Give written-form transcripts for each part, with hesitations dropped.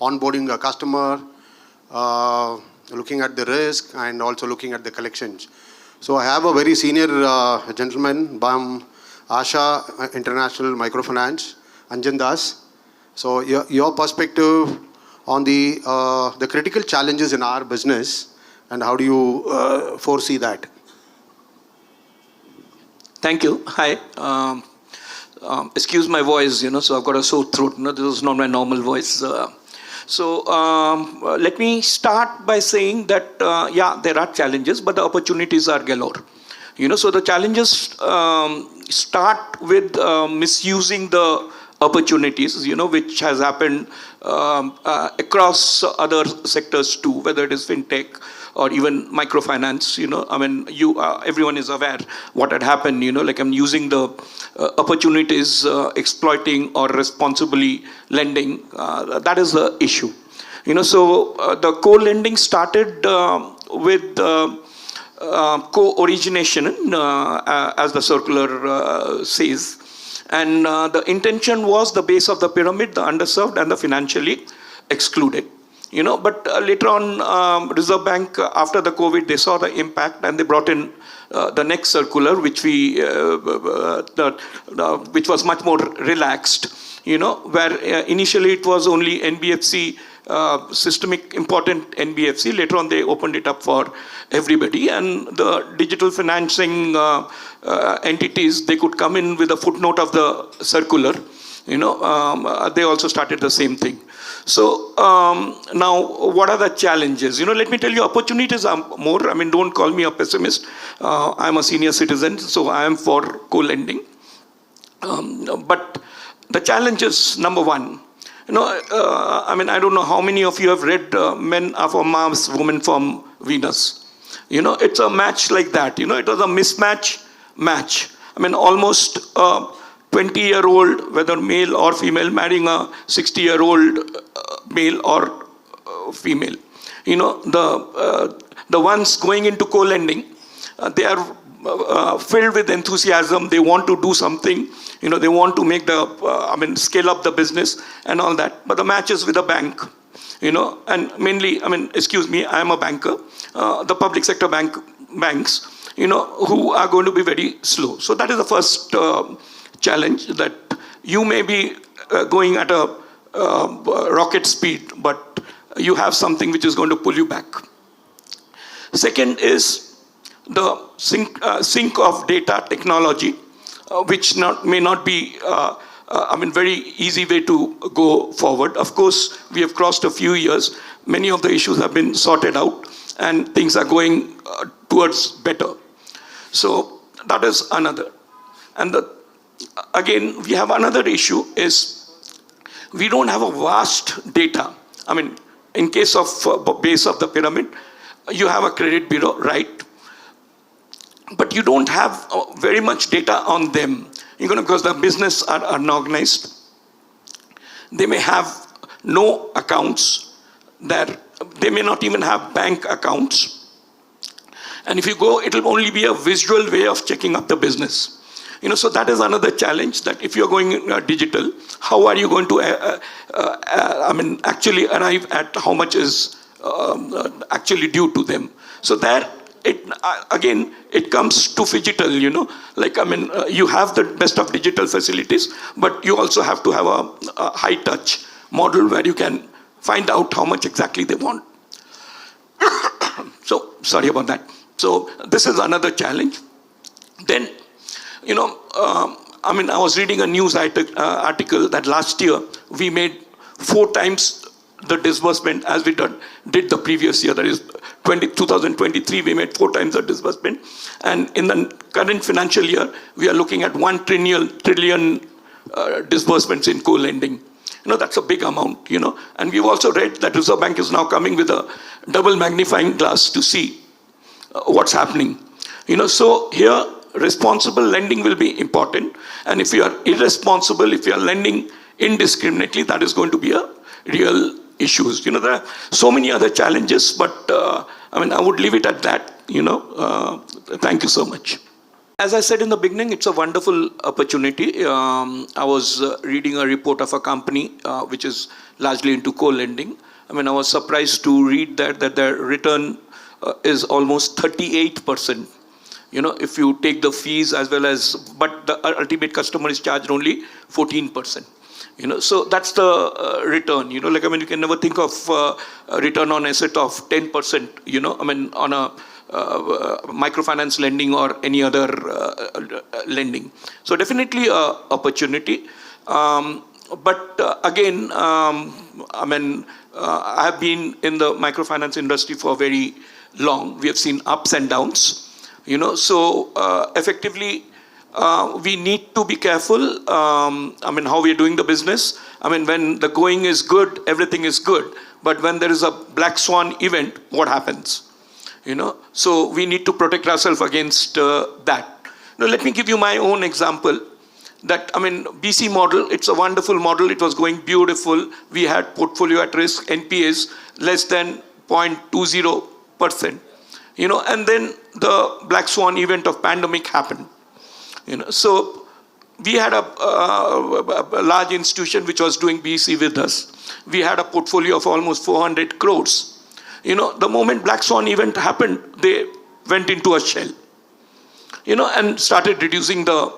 onboarding a customer, looking at the risk, and also looking at the collections. So I have a very senior gentleman, BAM Asha International Microfinance, Anjan Das. So your perspective on the critical challenges in our business, and how do you foresee that? Thank you. Hi. Excuse my voice, so I've got a sore throat. This is not my normal voice. Let me start by saying that, yeah, there are challenges, but the opportunities are galore. So the challenges start with misusing the opportunities, which has happened across other sectors too, whether it is fintech or even microfinance. Everyone is aware what had happened. Like I'm using the opportunities, exploiting or responsibly lending. That is the issue. The co-lending started with co-origination, as the circular says. And the intention was the base of the pyramid, the underserved and the financially excluded. But later on, Reserve Bank, after the COVID, they saw the impact and they brought in the next circular, which which was much more relaxed. Where initially it was only NBFC, systemic important NBFC. Later on, they opened it up for everybody, and the digital financing entities, they could come in with a footnote of the circular. They also started the same thing. So now, what are the challenges? Let me tell you, opportunities are more. Don't call me a pessimist. I'm a senior citizen, so I am for co-lending. But the challenge is, number one, I don't know how many of you have read Men Are from Mars, Women from Venus. It's a match like that. It was a mismatch match. Almost a 20-year-old, whether male or female, marrying a 60-year-old male or female. The ones going into co-lending, they are filled with enthusiasm. They want to do something. They want to make the, scale up the business and all that. But the match is with a bank, and mainly, excuse me, I am a banker. The public sector banks, who are going to be very slow. So that is the first challenge, that you may be going at a rocket speed, but you have something which is going to pull you back. Second is the sync of data technology, which may not be very easy way to go forward. Of course, we have crossed a few years. Many of the issues have been sorted out and things are going towards better. So that is another. And again, we have another issue is we don't have a vast data. In case of base of the pyramid, you have a credit bureau, right? But you don't have very much data on them, because the business are unorganized. They may have no accounts there. They may not even have bank accounts. And if you go, it will only be a visual way of checking up the business. So that is another challenge, that if you're going digital, how are you going to actually arrive at how much is actually due to them? So there, again, it comes to phygital, you have the best of digital facilities, but you also have to have a high-touch model where you can find out how much exactly they want. So, sorry about that. So, this is another challenge. Then, I was reading a news article that last year we made 4 times the disbursement as we did the previous year. That is 2023, we made 4 times the disbursement. And in the current financial year, we are looking at 1 trillion disbursements in co-lending. That's a big amount, And we've also read that Reserve Bank is now coming with a double magnifying glass to see what's happening. So here, responsible lending will be important. And if you are irresponsible, if you are lending indiscriminately, that is going to be a real issues. There are so many other challenges, but I would leave it at that. Thank you so much. as I said in the beginning, it's a wonderful opportunity. I was reading a report of a company which is largely into co-lending. I mean, I was surprised to read that the return is almost 38%. You know, if you take the fees as well as, but the ultimate customer is charged only 14%. You know, so that's the return. You know, like, I mean, you can never think of a return on asset of 10%. You know, I mean, on a microfinance lending or any other lending. So definitely a opportunity. But again, I mean, I have been in the microfinance industry for very long. We have seen ups and downs. You know, so effectively, we need to be careful. I mean, how we are doing the business. I mean, when the going is good, everything is good. But when there is a black swan event, what happens? You know, so we need to protect ourselves against that. Now, let me give you my own example. That, I mean, BC model, it's a wonderful model. It was going beautiful. We had portfolio at risk, NPAs, less than 0.20%. You know, and then the black swan event of pandemic happened. You know, so we had a large institution which was doing BC with us. We had a portfolio of almost 400 crores. You know, the moment black swan event happened, they went into a shell, you know, and started reducing the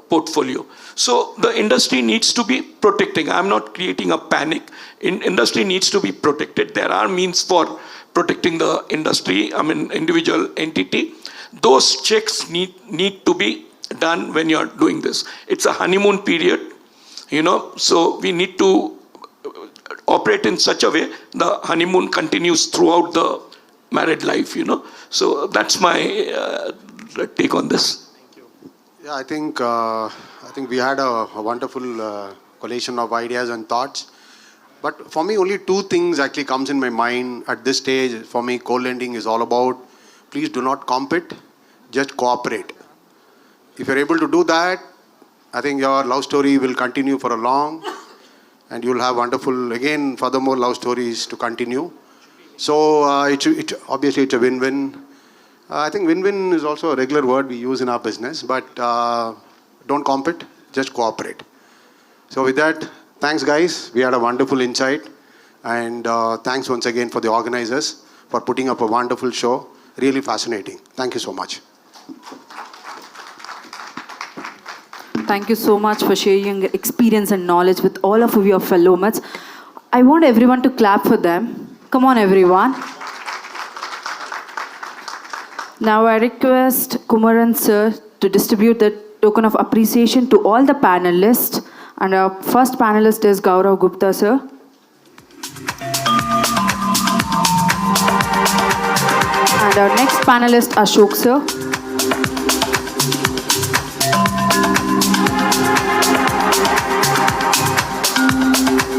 portfolio. So the industry needs to be protecting. I'm not creating a panic. Industry needs to be protected. There are means for protecting the industry, I mean, individual entity. Those checks need to be done when you're doing this. It's a honeymoon period, you know, so we need to operate in such a way the honeymoon continues throughout the married life, you know. So that's my take on this. Thank you. Yeah, I think we had a wonderful collation of ideas and thoughts. But for me, only two things actually comes in my mind at this stage. For me, co-lending is all about, please do not compete, just cooperate. If you're able to do that, I think your love story will continue for a long, and you'll have wonderful, again, furthermore love stories to continue. So obviously it's a win-win. I think win-win is also a regular word we use in our business, but don't compete, just cooperate. So with that, thanks guys. We had a wonderful insight. And thanks once again for the organizers for putting up a wonderful show. Really fascinating. Thank you so much. Thank you so much for sharing your experience and knowledge with all of your fellow mates. I want everyone to clap for them. Come on, everyone. Now I request Kumaran sir to distribute the token of appreciation to all the panelists. And our first panelist is Gaurav Gupta sir. And our next panelist, Ashok sir.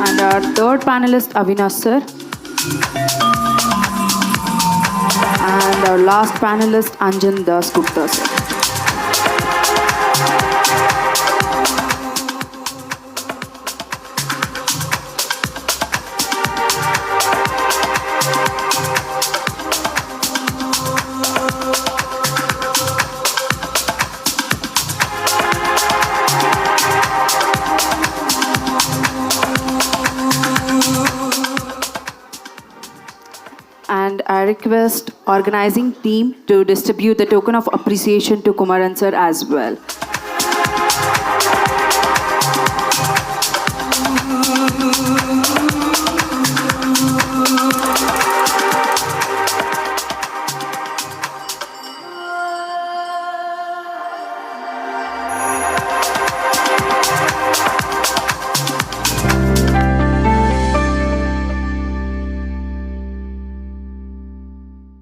And our third panelist, Avinash sir. And our last panelist, Anjan Dasgupts sir. And I request organizing team to distribute the token of appreciation to Kumaran sir as well.